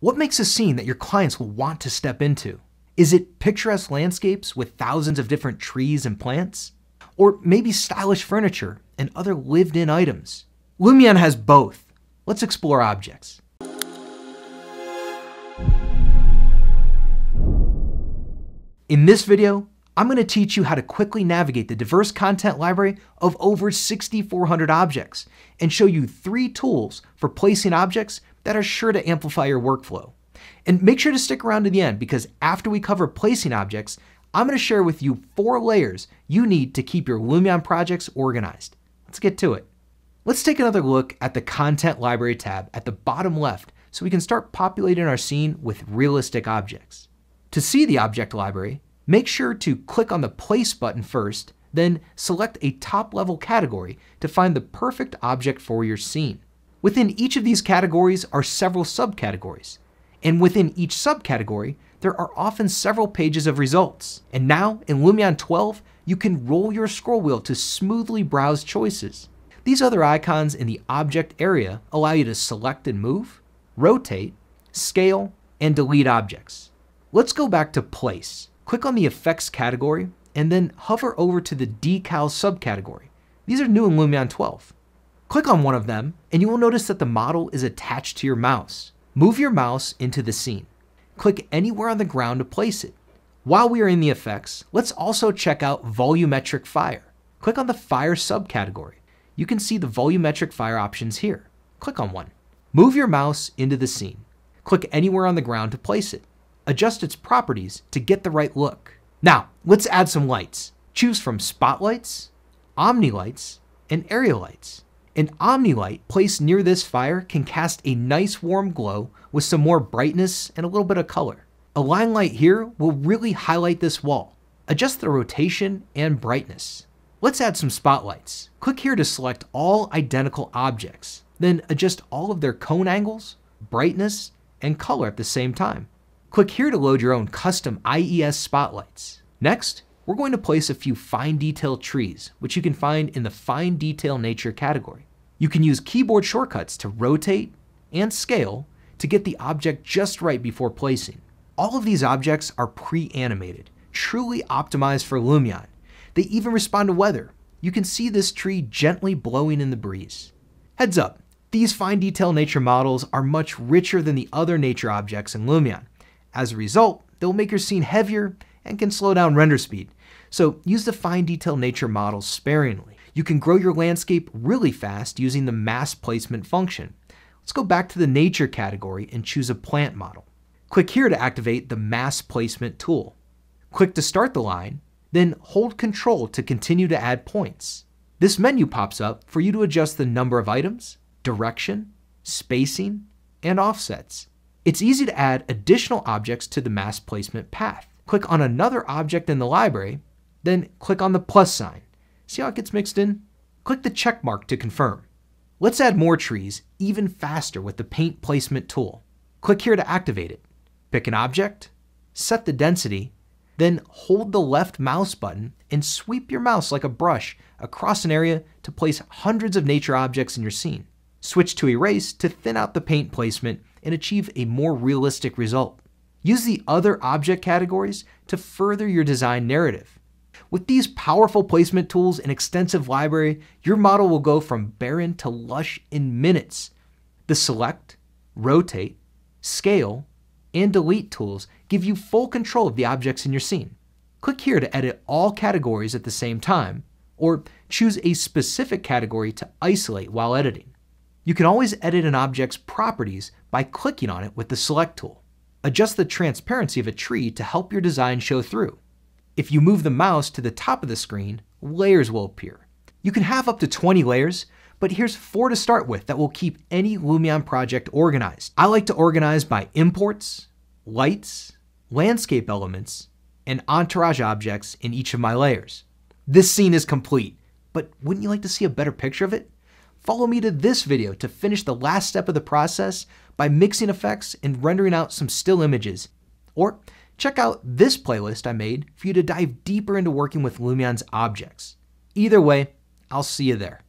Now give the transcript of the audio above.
What makes a scene that your clients will want to step into? Is it picturesque landscapes with thousands of different trees and plants? Or maybe stylish furniture and other lived-in items? Lumion has both. Let's explore objects. In this video, I'm going to teach you how to quickly navigate the diverse content library of over 6,400 objects and show you 3 tools for placing objects that are sure to amplify your workflow. And make sure to stick around to the end, because after we cover placing objects, I'm going to share with you 4 layers you need to keep your Lumion projects organized. Let's get to it. Let's take another look at the Content Library tab at the bottom left so we can start populating our scene with realistic objects. To see the object library, make sure to click on the Place button first, then select a top-level category to find the perfect object for your scene. Within each of these categories are several subcategories, and within each subcategory, there are often several pages of results. And now, in Lumion 12, you can roll your scroll wheel to smoothly browse choices. These other icons in the object area allow you to select and move, rotate, scale, and delete objects. Let's go back to Place. Click on the Effects category, and then hover over to the Decals subcategory. These are new in Lumion 12. Click on one of them, and you will notice that the model is attached to your mouse. Move your mouse into the scene. Click anywhere on the ground to place it. While we are in the effects, let's also check out Volumetric Fire. Click on the Fire subcategory. You can see the volumetric fire options here. Click on one. Move your mouse into the scene. Click anywhere on the ground to place it. Adjust its properties to get the right look. Now, let's add some lights. Choose from Spotlights, Omni Lights, and Area Lights. An Omni Light placed near this fire can cast a nice warm glow with some more brightness and a little bit of color. A line light here will really highlight this wall. Adjust the rotation and brightness. Let's add some spotlights. Click here to select all identical objects, then adjust all of their cone angles, brightness, and color at the same time. Click here to load your own custom IES spotlights. Next, we're going to place a few fine detail trees, which you can find in the Fine Detail Nature category. You can use keyboard shortcuts to rotate and scale to get the object just right before placing. All of these objects are pre-animated, truly optimized for Lumion. They even respond to weather. You can see this tree gently blowing in the breeze. Heads up, these Fine Detail Nature models are much richer than the other nature objects in Lumion. As a result, they'll make your scene heavier and can slow down render speed. So use the Fine Detail Nature models sparingly. You can grow your landscape really fast using the Mass Placement function. Let's go back to the Nature category and choose a plant model. Click here to activate the Mass Placement tool. Click to start the line, then hold Ctrl to continue to add points. This menu pops up for you to adjust the number of items, direction, spacing, and offsets. It's easy to add additional objects to the Mass Placement path. Click on another object in the library, then click on the plus sign. See how it gets mixed in? Click the check mark to confirm. Let's add more trees even faster with the Paint Placement tool. Click here to activate it. Pick an object, set the density, then hold the left mouse button and sweep your mouse like a brush across an area to place hundreds of nature objects in your scene. Switch to Erase to thin out the paint placement and achieve a more realistic result. Use the other object categories to further your design narrative. With these powerful placement tools and extensive library, your model will go from barren to lush in minutes. The Select, Rotate, Scale, and Delete tools give you full control of the objects in your scene. Click here to edit all categories at the same time, or choose a specific category to isolate while editing. You can always edit an object's properties by clicking on it with the Select tool. Adjust the transparency of a tree to help your design show through. If you move the mouse to the top of the screen, layers will appear. You can have up to 20 layers, but here's 4 to start with that will keep any Lumion project organized. I like to organize by imports, lights, landscape elements, and entourage objects in each of my layers. This scene is complete, but wouldn't you like to see a better picture of it? Follow me to this video to finish the last step of the process by mixing effects and rendering out some still images. Or check out this playlist I made for you to dive deeper into working with Lumion's objects. Either way, I'll see you there.